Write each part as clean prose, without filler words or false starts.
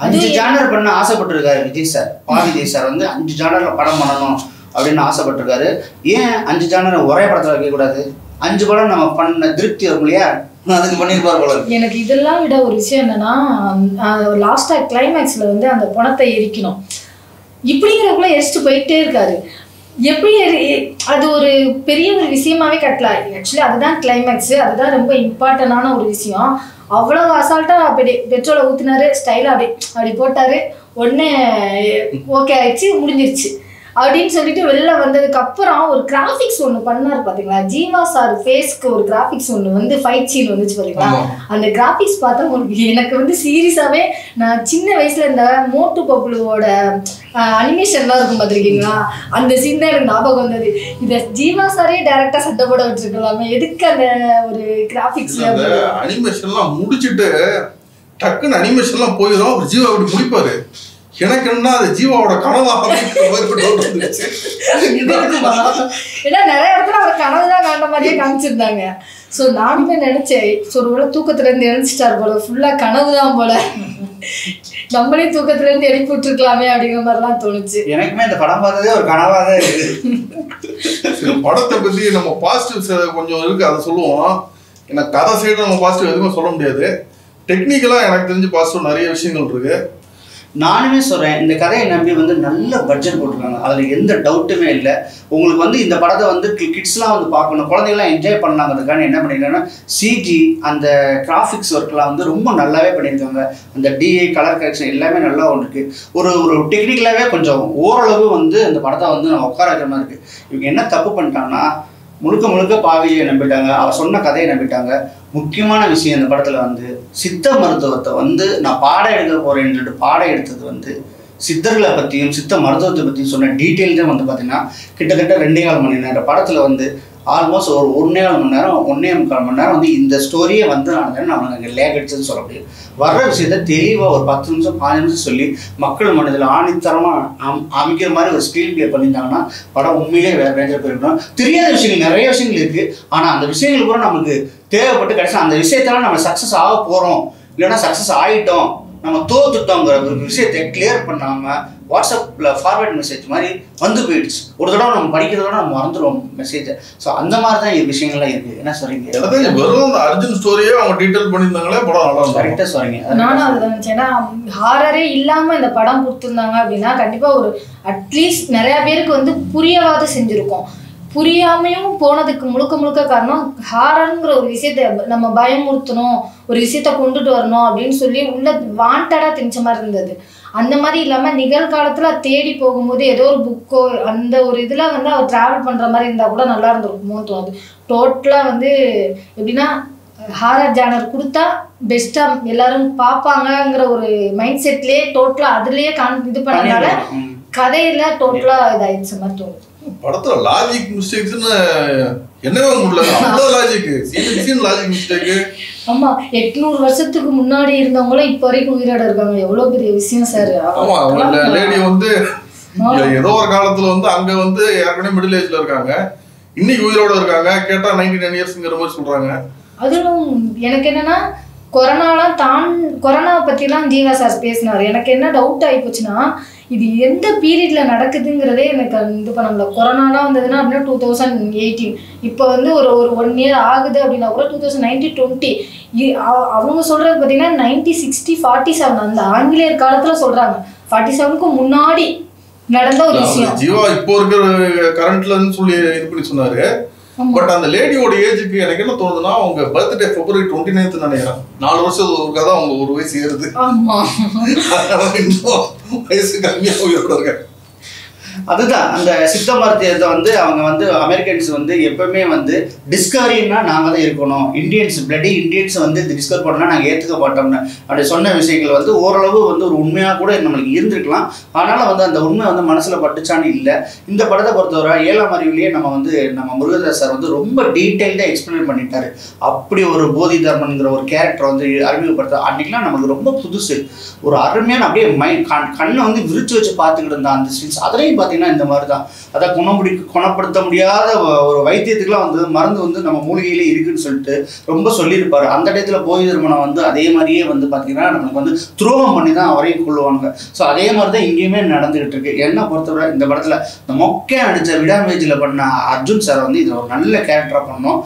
5 genre பண்ண ஆசைப்பட்டிருக்காரு Vijay sir. Vijay sir வந்து 5 ஜானர்ல படம் பண்ணணும் அப்படின்னு ஆசைப்பட்டிருக்காரு. ஏன் 5 ஜானர் ஒரே படத்துல வைக்கக்கூடாது? 5 படம் நம்ம பண்ண திருப்தி வரும் இல்லையா, அதுக்கு பண்ணியிருப்பார் போல. எனக்கு இதெல்லாம் விட ஒரு விஷயம் என்னன்னா, லாஸ்டா கிளைமேக்ஸ்ல வந்து அந்த பணத்தை எரிக்கணும் இப்படிங்கிறக்குள்ள எரிச்சிட்டு போயிட்டே இருக்காரு. எப்படி அது ஒரு பெரிய ஒரு விஷயமாவே கட்டல. ஆக்சுவலி அதுதான் கிளைமேக்ஸ், அதுதான் ரொம்ப இம்பார்ட்டன்டான ஒரு விஷயம். அவ்வளோ அசால்ட்டா அப்படி பெட்ரோலை ஊற்றினாரு, ஸ்டைலாக அப்படி போட்டாரு, உடனே ஓகே ஆயிடுச்சு, முடிஞ்சிருச்சு அப்படின்னு சொல்லிட்டு வெளில வந்ததுக்கு அப்புறம் ஒரு கிராஃபிக்ஸ் ஒன்று பண்ணார் பார்த்தீங்களா, ஜீவா சார் ஃபேஸ்க்கு ஒரு கிராஃபிக்ஸ் ஒன்று வந்து ஃபைட் சீன் வந்துச்சு பார்த்தீங்களா. அந்த கிராஃபிக்ஸ் பார்த்தா உங்களுக்கு எனக்கு வந்து சீரியஸாகவே நான் சின்ன வயசுல இந்த மோட்டு பப்ளுவோட அனிமேஷன்லாம் இருக்கும் பார்த்துருக்கீங்களா, அந்த சீன் தான் எனக்கு ஞாபகம் வந்தது. இதை ஜீவா சாரே டைரக்டா சட்டை போட வச்சிருக்கலாமே, எதுக்கு அந்த ஒரு கிராஃபிக்ஸ் அனிமேஷன்லாம் முடிச்சுட்டு டக்குன்னு அனிமேஷன்லாம் போயிடும், ஒரு ஜீவா அப்படி முடிப்பாரு. எனக்கு என்ன அது ஜீவாவோட கனவாக ஏன்னா நிறைய இடத்துல அவர் கனவுதான் காண்ட மாதிரியே காமிச்சிருந்தாங்க. ஸோ நானுமே நினைச்சேன், ஸோ ஒரு தூக்கத்துல இருந்து எழுந்துச்சிட்டாரு போல, ஃபுல்லா கனவு தான் போல, நம்மளே தூக்கத்துல இருந்து எழுப்பி விட்டுருக்கலாமே அப்படிங்கிற மாதிரிலாம் தோணுச்சு. எனக்குமே இந்த படம் பார்த்ததே ஒரு கனவாக தான் இருக்கு. படத்தை பத்தி நம்ம பாசிட்டிவ்ஸ் கொஞ்சம் இருக்கு, அதை சொல்லுவோம். எனக்கு கதை சைடு நம்ம பாசிட்டிவ் எதுவுமே சொல்ல முடியாது. டெக்னிக்கலா எனக்கு தெரிஞ்சு பாசிட்டிவ் நிறைய விஷயங்கள் இருக்கு. நானுமே சொல்கிறேன், இந்த கதையை நம்பி வந்து நல்ல பட்ஜெட் போட்டிருக்காங்க, அதில் எந்த டவுட்டுமே இல்லை. உங்களுக்கு வந்து இந்த படத்தை வந்து கிட்ஸ்லாம் வந்து பார்க்கணும், குழந்தைங்களாம் என்ஜாய் பண்ணலாங்கிறதுக்கான என்ன பண்ணியிருக்காங்கன்னா சிஜி அந்த கிராஃபிக்ஸ் ஒர்க்லாம் வந்து ரொம்ப நல்லாவே பண்ணியிருக்காங்க. அந்த டிஐ கலர் கரெக்ஷன் எல்லாமே நல்லா ஒன்று இருக்குது. ஒரு டெக்னிக்கலாகவே கொஞ்சம் ஓரளவு வந்து அந்த படத்தை வந்து நான் உட்கார வைக்கிற மாதிரி இருக்குது. இவங்க என்ன தப்பு பண்ணிட்டாங்கன்னா முழுக்க பாவியை நம்பிட்டாங்க, அவர் சொன்ன கதையை நம்பிட்டாங்க. முக்கியமான விஷயம் இந்த படத்தில் வந்து சித்த மருத்துவத்தை வந்து நான் பாடம் எடுக்க போகிறேன்னு சொல்லிட்டு பாடம் எடுத்தது வந்து சித்தர்களை பற்றியும் சித்த மருத்துவத்தை பற்றியும் சொன்ன டீட்டெயில் தான் வந்து பார்த்திங்கன்னா கிட்டத்தட்ட 2.25 மணி நேரம் படத்தில் வந்து ஆல்மோஸ்ட் ஒரு 1.25 மணி நேரம் 1.25 மணி நேரம் வந்து இந்த ஸ்டோரியே வந்து நான் அங்கே லேக் அடிச்சதுன்னு சொல்ல முடியும். வர்ற விஷயத்த தெளிவாக ஒரு 10 நிமிஷம் 15 நிமிஷம் சொல்லி மக்கள் மனதில் ஆணித்தரமாக அமைக்கிற மாதிரி ஒரு ஸ்க்ரீன் பிளே பண்ணியிருந்தாங்கன்னா படம் உண்மையிலே வேறு ரேஞ்சில் போயிருக்கணும். தெரியாத விஷயங்கள் நிறைய விஷயங்கள் இருக்குது, ஆனால் அந்த விஷயங்கள் கூட நமக்கு தேவைப்பட்டு கடைசியில் அந்த விஷயத்தால நம்ம சக்ஸஸ் ஆக போகிறோம் இல்லைன்னா சக்ஸஸ் ஆகிட்டோம் நம்ம தோத்துட்டோங்கிற ஒரு விஷயத்தை கிளியர் பண்ணாமல் வாட்ஸ்அப்பில் ஃபார்வேர்ட் மெசேஜ் மாதிரி வந்து போயிடுச்சு. ஒரு தடவை நம்ம படிக்கிறதோட நம்ம மறந்துடுவோம் மெசேஜை. ஸோ அந்த மாதிரி தான் விஷயங்கள்லாம் இருக்குது. என்ன சொல்றீங்க? வெறும் அர்ஜுன் ஸ்டோரியே அவங்க டீட்டெயில் பண்ணியிருந்தாங்களே படம் நல்லா கரெக்டாக சொல்றீங்க. நானும் அதுதான் நினச்சேன். ஏன்னா ஹாரரே இல்லாமல் இந்த படம் கொடுத்துருந்தாங்க அப்படின்னா கண்டிப்பாக ஒரு அட்லீஸ்ட் நிறையா பேருக்கு வந்து புரியவாது செஞ்சுருக்கோம். புரியாமையும் போனதுக்கு முழுக்க காரணம் ஹாரருங்கிற ஒரு விஷயத்த நம்ம பயமுறுத்தணும், ஒரு விஷயத்த கொண்டுட்டு வரணும் அப்படின்னு சொல்லி உள்ள வாண்டடாக திணிச்ச மாதிரி இருந்தது. அந்த மாதிரி இல்லாமல் நிகழ்காலத்தில் தேடி போகும்போது ஏதோ ஒரு புக்கோ அந்த ஒரு இதில் வந்து அவர் ட்ராவல் பண்ணுற மாதிரி இருந்தால் கூட நல்லா இருந்திருக்குமோன்னு தோணுது. டோட்டலாக வந்து எப்படின்னா ஹாரர் ஜானர் கொடுத்தா பெஸ்ட்டாக எல்லாரும் பார்ப்பாங்கங்கிற ஒரு மைண்ட் செட்லேயே டோட்டலாக அதுலேயே இது பண்ணனால கதையில் டோட்டலாக இதாகிடுச்ச மாதிரி தோணுது. படத்துல லாஜிக் மிஸ்டேக்ஸ்னு என்னவே முடியல, அவ்வளோ லாஜிக் லாஜிக் மிஸ்டேக். ஆமா, 800 வருஷத்துக்கு முன்னாடி இருந்தவங்களும் இப்போ வரைக்கும் உயிரோட இருக்காங்க. எவ்வளவு பெரிய விஷயம் சார். ஆமா, லேடி வந்து ஏதோ ஒரு காலத்துல வந்து அங்க வந்து ஏற்கனவே மிடில் ஏஜ்ல இருக்காங்க, இன்னைக்கு உயிரோட இருக்காங்க. கேட்டா 99 இயர்ஸ்ங்கிற மாதிரி சொல்றாங்க. அதுவும் எனக்கு என்னன்னா கொரோனா பற்றிலாம் ஜீவா சார் பேசினார். எனக்கு என்ன டவுட் ஆகி போச்சுன்னா இது எந்த பீரியட்ல நடக்குதுங்கிறதே எனக்கு இது பண்ண முடியல. கொரோனாலாம் வந்ததுன்னா அப்படின்னா 2018, இப்போ வந்து ஒரு 1 இயர் ஆகுது அப்படின்னா கூட 2019-20 அவங்க சொல்றது பார்த்தீங்கன்னா 1960-47 அந்த ஆங்கிலேயர் காலத்தில் சொல்றாங்க. 47க்கு முன்னாடி நடந்த ஒரு விஷயம். ஜீவா இப்போ இருக்கிற கரண்ட்லன்னு சொல்லி இது பண்ணி சொன்னாரு. பட் அந்த லேடியோட ஏஜுக்கு எனக்கு என்ன தோணுதுன்னா அவங்க பர்த்டே February 29th நினைக்கிறேன். 4 வருஷம் ஒரு கதை அவங்க ஒரு வயசு ஏறுது. வயசு கம்மியாக உயிரோட இருக்காங்க. அதுதான் அந்த சித்த மருத்துவத்தை வந்து அவங்க வந்து அமெரிக்கன்ஸ் வந்து எப்பவுமே வந்து டிஸ்கவரின்னா நாங்கள் தான் இருக்கணும், இந்தியன்ஸ் வந்து டிஸ்கவர் பண்ணால் நாங்கள் ஏற்றுக்க மாட்டோம்னு அப்படி சொன்ன விஷயங்கள் வந்து ஓரளவு வந்து ஒரு உண்மையாக கூட நம்மளுக்கு இருந்திருக்கலாம். அதனால் வந்து அந்த உண்மை வந்து மனசில் பட்டுச்சான்னு இல்லை. இந்த படத்தை பொறுத்தவரை 7ஆம் அறிவிலேயே நம்ம முருகதாஸ் சார் வந்து ரொம்ப டீட்டெயில்டாக எக்ஸ்பிளைன் பண்ணிட்டாரு. அப்படி ஒரு போதி தர்மன்கிற ஒரு கேரக்டர் வந்து அறிமுகப்படுத்த அன்றைக்கெலாம் நமக்கு ரொம்ப புதுசு, ஒரு அருமையான அப்படியே கண்ணை வந்து விரிச்சு வச்சு பார்த்துக்கிட்டு இருந்தா அந்த சீன்ஸ். அதுலேயும் பார்த்தீங்கன்னா இந்த மாதிரி தான். அதான் குணப்படுத்த முடியாத ஒரு வைத்தியத்துக்குலாம் வந்து மருந்து வந்து நம்ம மூலிகையிலே இருக்குன்னு சொல்லிட்டு ரொம்ப சொல்லியிருப்பாரு. அந்த இடத்துல போய் திருமணம் வந்து அதே மாதிரியே வந்து பார்த்தீங்கன்னா நமக்கு வந்து துரோகம் பண்ணி தான் அவரையும் கொள்ளுவாங்க. ஸோ அதே மாதிரி தான் இங்கேயுமே நடந்துகிட்டு இருக்கு. என்ன பொறுத்தவரை இந்த படத்தில் இந்த மொக்கை அடித்த விடாமேஜில் பண்ண அர்ஜுன் சார் வந்து இதில் ஒரு நல்ல கேரக்டராக பண்ணோம்.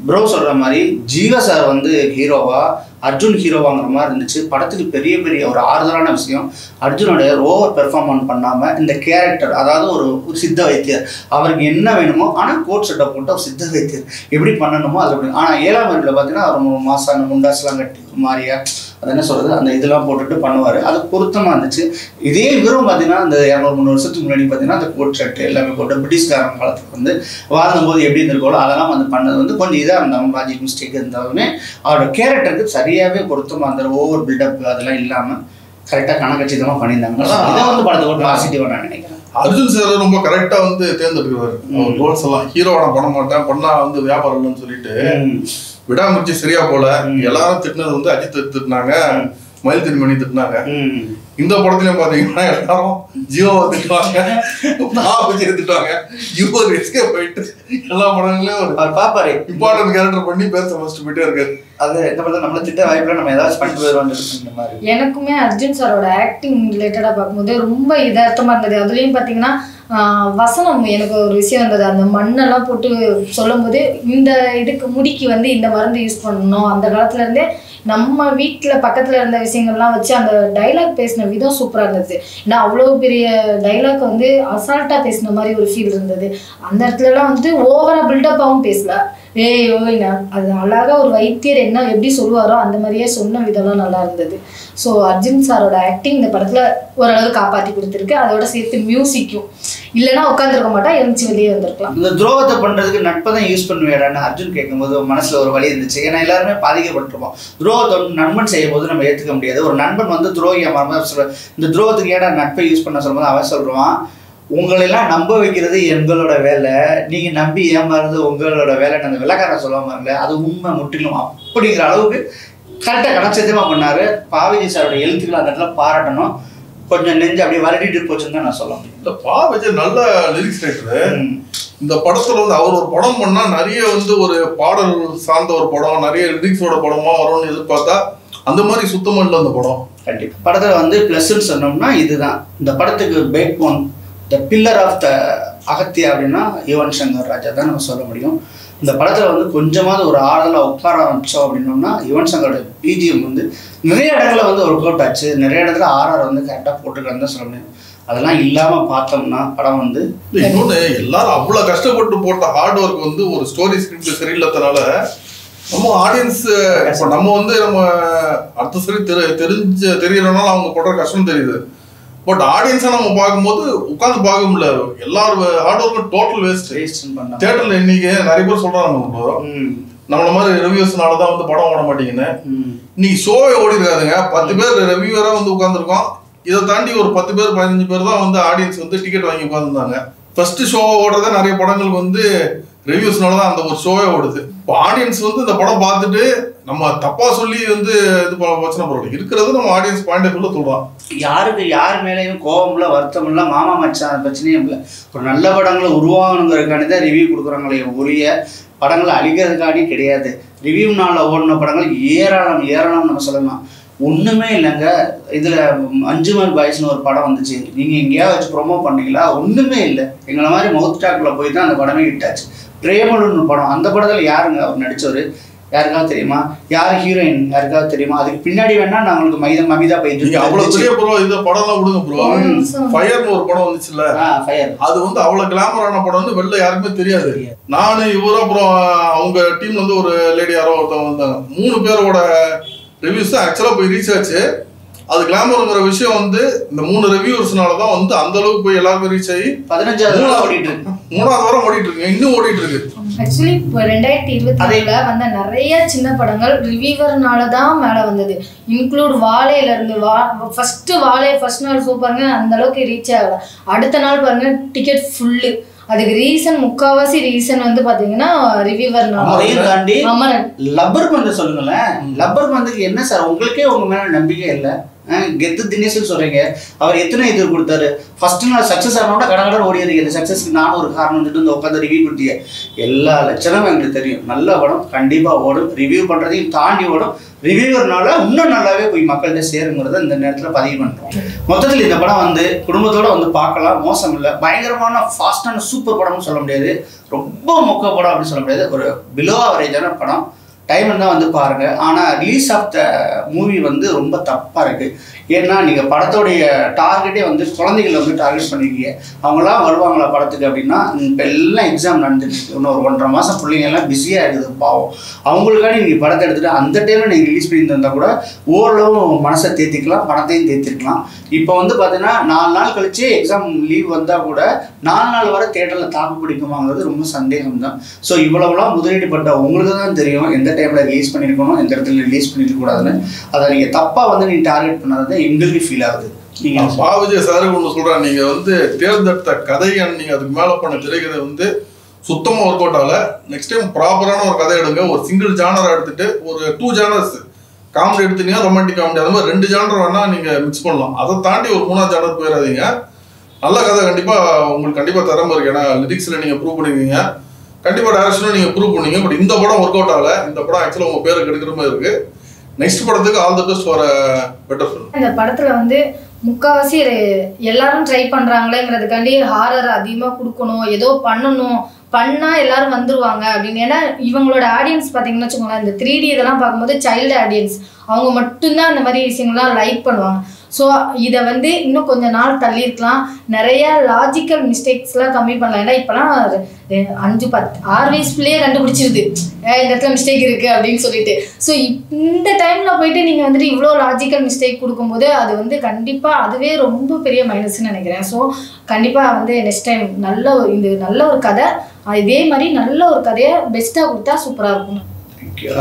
ப்ரோ சொல்கிற மாதிரி ஜீவா சார் வந்து ஹீரோவா, அர்ஜுன் ஹீரோவாங்கிற மாதிரி இருந்துச்சு. படத்துக்கு பெரிய பெரிய ஒரு ஆறுதலான விஷயம், அர்ஜுனோடைய ஓவர் பெர்ஃபார்மன்ஸ் பண்ணாமல் இந்த கேரக்டர், அதாவது ஒரு சித்த வைத்தியர், அவருக்கு என்ன வேணுமோ ஆனால் கோட் செட்டை போட்டு ஒரு சித்த வைத்தியர் எப்படி பண்ணணுமோ அது அப்படி. ஆனால் 7ஆம் அறிவில் பார்த்தீங்கன்னா அவர் மாசான முண்டாஸ்லாம் கட்டி ஒரு மாதிரியா அது என்ன சொல்கிறது அந்த இதெல்லாம் போட்டுட்டு பண்ணுவார். அது பொருத்தமாக இருந்துச்சு. இதே இவரும் பார்த்தீங்கன்னா இந்த 200-300 வருஷத்துக்கு முன்னாடி பார்த்தீங்கன்னா அந்த கோட் ஷர்ட் எல்லாமே போட்டு பிரிட்டிஷ்காரன் காலத்துக்கு வந்து வாழ்ந்தபோது எப்படி இருந்திருக்கோளோ அதெல்லாம் வந்து பண்ணது வந்து கொஞ்சம் இதாக இருந்தாலும் லாஜிக் மிஸ்டேக் இருந்தாலுமே அவரோட கேரக்டருக்கு சரியாகவே பொருத்தமாக அந்த ஓவர் பில்டப் அதெல்லாம் இல்லாமல் கரெக்டாக கணக்கச்சிதமாக பண்ணியிருந்தாங்க. இதை வந்து படத்துக்கு ஒரு பாசிட்டிவாக நான் நினைக்கிறேன். அர்ஜுன் சார் ரொம்ப கரெக்டாக வந்து தேர்ந்தெடுக்கிறாரு ரோல்ஸ் எல்லாம். ஹீரோவை பண்ண மாட்டேன், பண்ணா வந்து வியாபாரம் இல்லைன்னு சொல்லிட்டு விடாமுயற்சி சரியா போல. எல்லாரும் திட்டினது வந்து அஜித் திட்டினாங்க, மயில் திருமணி திட்டினாங்க. இந்த படத்துலயும் பாத்தீங்கன்னா எல்லாரும் ஜீவாவை திட்டுவாங்க, விஜய் திட்டுவாங்க. ஜீவோ ரிஸ்கே போயிட்டு எல்லா படங்களையும் ஒரு பாப்பாரு இம்பார்ட்டன்ட் கேரக்டர் பண்ணி பேச ஃபர்ஸ்ட் போயிட்டே இருக்காரு. அது என்ன பண்றது, நம்மள திட்ட வாய்ப்புல நம்ம ஏதாச்சும் பண்ணிட்டு போயிடுவோம். எனக்குமே அர்ஜுன் சாரோட ஆக்டிங் ரிலேட்டடா பார்க்கும்போது ரொம்ப இதார்த்தமா இருந்தது. அதுலயும் பாத்தீங்கன்னா வசனம் எனக்கு ஒரு விஷயம் இருந்தது. அந்த மண்ணெல்லாம் போட்டு சொல்லும் போது இந்த இதுக்கு முடிக்கு வந்து இந்த மருந்து யூஸ் பண்ணணும். அந்த காலத்துல இருந்தே நம்ம வீட்டில் பக்கத்தில் இருந்த விஷயங்கள்லாம் வச்சு அந்த டைலாக் பேசின விதம் சூப்பராக இருந்தது. ஏன்னா அவ்வளோ பெரிய டைலாக் வந்து அசால்ட்டாக பேசின மாதிரி ஒரு ஃபீல் இருந்தது. அந்த இடத்துலலாம் வந்து ஓவராக பில்டப்பாகவும் பேசல. ஓய்னா அது அழகாக ஒரு வைத்தியர் என்ன எப்படி சொல்லுவாரோ அந்த மாதிரியே சொன்ன விதம்லாம் நல்லா இருந்தது. ஸோ அர்ஜுன் சாரோட ஆக்டிங் இந்த படத்தில் ஓரளவு காப்பாற்றி கொடுத்துருக்கு. அதோட சேர்த்து மியூசிக்கும் இல்லைன்னா உட்காந்துருக்க மாட்டா, எழுந்துச்சு வெளியே வந்திருக்கலாம். இந்த துரோகத்தை பண்ணுறதுக்கு நட்பை தான் யூஸ் பண்ணுவேடான்னு அர்ஜுன் கேட்கும்போது மனசில் ஒரு வழி இருந்துச்சு. ஏன்னா எல்லாருமே பாதிக்கப்பட்டிருப்போம். துரோகத்தை நண்பன் செய்யும் போது நம்ம ஏற்றுக்க முடியாது. ஒரு நண்பன் வந்து துரோகியாக மாறும்போது சொல்ல இந்த துரோகத்துக்கு ஏடா நட்பை யூஸ் பண்ண சொல்லும்போது அவன் சொல்லுவான், உங்களெல்லாம் நம்ப வைக்கிறது எங்களோட வேலை, நீங்கள் நம்பி ஏமாறுறது உங்களோட வேலைன்னு அந்த வெள்ளக்காரன் சொல்லாமல் இல்லை. அது உண்மை முற்றிலும் அப்படிங்கிற அளவுக்கு கரெக்டாக கணச்சத்தியமாக பண்ணார். பாவிஜி சாரோட எழுத்துக்களை அந்த இடத்துல பாராட்டணும். கொஞ்சம் நெஞ்சு அப்படியே வரட்டிட்டு போச்சுன்னு தான் நான் சொல்ல முடியும். இந்த பாவிஜி நல்ல லிரிக்ஸ் ரைட்டரு. இந்த படத்தில் வந்து அவர் ஒரு படம் பண்ணால் நிறைய வந்து ஒரு பாடல் சார்ந்த ஒரு படம், நிறைய லிரிக்ஸோட படமாக வரும்னு எதிர்பார்த்தா அந்த மாதிரி சுத்தமாக இல்லை அந்த படம். கண்டிப்பாக படத்தில் வந்து ப்ளஸ்ன்னு சொன்னோம்னா இதுதான் இந்த படத்துக்கு backbone, the pillar of the Aghathiyaa அப்படின்னா யுவன் சங்கர் ராஜா தான் நம்ம சொல்ல முடியும். இந்த படத்தில் வந்து கொஞ்சமாவது ஒரு ஆடலாக உட்கார ஆரம்பித்தோம் அப்படின்னோம்னா யுவன் சங்கரோட பிஜிஎம் வந்து நிறைய இடங்களில் வந்து ஒர்க் அவுட் ஆச்சு. நிறைய இடத்துல ஆர்ஆர் வந்து கரெக்டாக போட்டுருக்கான்னு தான் சொல்ல முடியும். அதெல்லாம் இல்லாமல் பார்த்தோம்னா படம் வந்து இன்னொன்று எல்லாரும் அவ்வளோ கஷ்டப்பட்டு போட்ட ஹார்ட் ஒர்க் வந்து ஒரு ஸ்டோரி ஸ்கிரிப்ட் சரியில்லாதனால நம்ம ஆடியன்ஸ் இப்போ நம்ம வந்து நம்ம அடுத்த சரி தெரியறனால அவங்க போடுற கஷ்டம் தெரியுது. பட் ஆடியன்ஸை நம்ம பார்க்கும்போது உட்காந்து பார்க்க முடியல. எல்லாரும் ஹார்ட் ஒர்க்கும் டோட்டல் வேஸ்ட். தியேட்டர்ல இன்னைக்கு நிறைய பேர் சொல்றாங்க நம்மள மாதிரி ரிவ்யூஸ்னால தான் வந்து படம் ஓட மாட்டேங்குன்னு. இன்னைக்கு ஷோவே ஓடி இருக்காதுங்க. 10 பேர் ரிவ்யூவரா வந்து உட்காந்துருக்கோம். இதை தாண்டி ஒரு 10 பேர் 15 பேர் தான் வந்து ஆடியன்ஸ் வந்து டிக்கெட் வாங்கி உட்காந்துருந்தாங்க. ஃபர்ஸ்ட் ஷோ ஓடுறத நிறைய படங்களுக்கு வந்து ரிவ்யூஸ்னால தான் அந்த ஒரு ஷோவே ஓடுது. இப்போ ஆடியன்ஸ் வந்து இந்த படம் பார்த்துட்டு நம்ம தப்பா சொல்லி வந்து இது பிரச்சனை பரவாயில்ல, இருக்கிறது நம்ம ஆடியன்ஸ் பாயிண்ட் ஆஃப் வியூல சொல்றோம். யாருக்கு யார் மேலேயும் கோபம் இல்லை, வருத்தம் இல்லை, மாமா மச்சான் பிரச்சனையும் இல்லை. ஒரு நல்ல படங்களை உருவாகணுங்கிறதுக்காண்டி தான் ரிவ்யூ கொடுக்குறாங்களே ஒழிய படங்களை அழிக்கிறதுக்காண்டி கிடையாது. ரிவ்யூனால ஓடின படங்கள் ஏராளம் நம்ம சொல்லலாம். ஒன்றுமே இல்லைங்க. இதில் 5 மைல் பாய்ஸ்னு ஒரு படம் வந்துச்சு, நீங்கள் எங்கேயாவது வச்சு ப்ரொமோ பண்ணீங்களா? ஒன்றுமே இல்லை. எங்களை மாதிரி மவுத் டாக்கில் போய் தான் அந்த படமே ஹிட்டாச்சு. பிரேமலுன்னு படம், அந்த படத்தில் யாருங்க அவர் நடித்தவர் யாருக்காவது தெரியுமா? யார் ஹீரோயின் யாருக்காவது தெரியுமா? அதுக்கு பின்னாடி வேணா நாங்களுக்கு மமிதா பைஜு அவ்வளவு பெரிய ப்ரோ இந்த படம்லாம் விடுங்க ப்ரோ. ஃபயர்னு ஒரு படம் வந்துச்சுல்ல, ஃபயர் அது வந்து அவ்வளவு கிளாமரான படம் வந்து வெளில யாருக்குமே தெரியாது. நானு இவரும் அப்புறம் அவங்க டீம்ல வந்து ஒரு லேடி யாரோ ஒருத்தவங்க வந்தாங்க. 3 பேரோட ரிவ்யூஸ் தான் ஆக்சுவலா போய் ரீச் ஆச்சு. அது கிளாமருங்கிற விஷயம் வந்து இந்த 3 ரிவ்யூவர்ஸ்னால தான் வந்து அந்த அளவுக்கு போய் எல்லாருக்கும் ரீச் ஆகி 15வது ஓடிட்டு இருக்கு. 3வது வாரம் ஓடிட்டு இருக்கு, இன்னும் ஓடிட்டு இருக்கு. ஆக்சுவலி இப்போ 2024 வந்த நிறைய சின்ன படங்கள் ரிவ்யூவர்னால தான் மேலே வந்தது. இன்க்ளூட் வாழையில இருந்து ஃபர்ஸ்ட் நாள் பாருங்க அந்த அளவுக்கு ரீச் ஆகல. அடுத்த நாள் பாருங்க டிக்கெட் ஃபுல்லு. அதுக்கு ரீசன் முக்காவாசி ரீசன் வந்து பாத்தீங்கன்னா ரிவ்யூவர்னால. அதையும் தாண்டி லப்பர் பந்து சொல்லுங்களேன். லப்பர் பந்துக்கு என்ன சார் உங்களுக்கே உங்க மேல நம்பிக்கை இல்லை? கெத்து தினேஷ்னு சொல்கிறீங்க, அவர் எத்தனை இது கொடுத்தாரு? ஃபஸ்ட்டு நாள் சக்ஸஸ் ஆனோட கடை ஓடிடுறீங்க. இந்த சக்ஸஸ்க்கு நானும் ஒரு காரணம் வந்துட்டு இந்த உட்காந்து ரிவ்யூ கொடுத்தீங்க. எல்லா லட்சணமும் எங்களுக்கு தெரியும். நல்ல படம் கண்டிப்பாக ஓடும், ரிவ்யூ பண்ணுறதையும் தாண்டி ஓடும். ரிவ்யூவர்னால இன்னும் நல்லாவே போய் மக்கள்கிட்ட சேருங்கிறத இந்த நேரத்தில் பதிவு பண்ணுறோம். மொத்தத்தில் இந்த படம் வந்து குடும்பத்தோடு வந்து பார்க்கலாம், மோசம் இல்லை. பயங்கரமான ஃபாஸ்டான சூப்பர் படம்னு சொல்ல முடியாது, ரொம்ப மொக்க படம் அப்படின்னு சொல்ல முடியாது. ஒரு பிலோ அவரேஜான படம். டைம் இருந்தால் வந்து பாருங்கள். ஆனால் ரிலீஸ் ஆஃப் த மூவி வந்து ரொம்ப தப்பாக இருக்குது. ஏன்னா நீங்கள் படத்தோடைய டார்கெட்டே வந்து குழந்தைகளை வந்து டார்கெட் பண்ணியிருக்கீங்க. அவங்களாம் வருவாங்களா படத்துக்கு அப்படின்னா, இப்போ எல்லாம் எக்ஸாம் நடந்துட்டு இன்னும் ஒரு 1.5 மாதம் பிள்ளைங்கெல்லாம் பிஸியாக இருக்குது பாவம். அவங்களுக்காண்டி நீங்கள் படத்தை எடுத்துகிட்டு அந்த டைமில் நீங்கள் ரிலீஸ் பண்ணியிருந்தா கூட ஓரளவு மனசை தேர்த்திக்கலாம், பணத்தையும் தேர்த்திருக்கலாம். இப்போ வந்து பார்த்தீங்கன்னா 4 நாள் கழிச்சு எக்ஸாம் லீவ் வந்தால் கூட 4 நாள் வரை தேட்டரில் தாக்கு பிடிக்குமாங்கிறது ரொம்ப சந்தேகம் தான். ஸோ இவ்வளவுலாம் முதலீடு பட்ட உங்களுக்கு தான் தெரியும் எந்த டைமில் ரிலீஸ் பண்ணியிருக்கணும், எந்த இடத்துல ரிலீஸ் பண்ணியிருக்கக்கூடாதுன்னு. அதை நீங்கள் தப்பாக வந்து நீங்கள் டார்கெட் பண்ணாத எங்களுக்கு ஃபீல் ஆகுது. நீங்கள் பாவிஜய் சாருக்கு ஒன்று சொல்கிறேன், நீங்கள் வந்து தேர்ந்தெடுத்த கதையை நீங்கள் அதுக்கு மேலே பண்ண திரைக்கதை வந்து சுத்தமாக ஒர்க் அவுட் ஆகல. நெக்ஸ்ட் டைம் ப்ராப்பரான ஒரு கதை எடுங்க. ஒரு சிங்கிள் ஜானர் எடுத்துட்டு ஒரு 2 ஜானர்ஸ் காமெடி எடுத்தீங்கன்னா ரொமான்டிக் காமெடி அது மாதிரி 2 ஜானர் வேணால் நீங்கள் மிக்ஸ் பண்ணலாம். அதை தாண்டி ஒரு 3ஆவது ஜானர் போயிடாதீங்க. நல்ல கதை கண்டிப்பாக உங்களுக்கு கண்டிப்பாக திறமை இருக்கு. ஏன்னா லிரிக்ஸில் நீங்கள் ப்ரூவ் பண்ணிருக்கீங்க, கண்டிப்பாக டைரக்ஷனும் நீங்கள் ப்ரூவ் பண்ணீங்க. பட் இந்த படம் ஒர்க் அவுட் ஆகல. இந்த படம் ஆக்சுவலாக உங்கள் பேருக்கு எடுக்கிற மாதிரி இருக்கு. நெக்ஸ்ட் படத்துக்கு all the best for better film. இந்த படத்துல வந்து முக்காவாசி எல்லாரும் ட்ரை பண்றாங்களேங்கிறதுக்காண்டி ஹாரர் அதிகமாக கொடுக்கணும், ஏதோ பண்ணணும், பண்ணா எல்லாரும் வந்துருவாங்க அப்படின்னு. ஏன்னா இவங்களோட ஆடியன்ஸ் பார்த்தீங்கன்னு வச்சுக்கோங்களேன், இந்த 3D இதெல்லாம் பார்க்கும்போது சைல்டு ஆடியன்ஸ் அவங்க மட்டும்தான் இந்த மாதிரி விஷயங்கள்லாம் லைக் பண்ணுவாங்க. ஸோ இதை வந்து இன்னும் கொஞ்சம் நாள் தள்ளியிருக்கலாம், நிறைய லாஜிக்கல் மிஸ்டேக்ஸ்லாம் கம்மி பண்ணலாம். ஏன்னா இப்போலாம் 5-10-6 வயசு பிள்ளையே கண்டுபிடிச்சிருது இந்த இடத்துல மிஸ்டேக் இருக்குது அப்படின்னு சொல்லிட்டு. ஸோ இந்த டைமில் போயிட்டு நீங்கள் வந்துட்டு இவ்வளோ லாஜிக்கல் மிஸ்டேக் கொடுக்கும்போது அது வந்து கண்டிப்பாக அதுவே ரொம்ப பெரிய மைனஸ்ன்னு நினைக்கிறேன். ஸோ கண்டிப்பாக வந்து நெக்ஸ்ட் டைம் நல்ல ஒரு கதை, இதே மாதிரி நல்ல ஒரு கதையை பெஸ்ட்டாக கொடுத்தா சூப்பராக இருக்கும். தேங்க்யூ.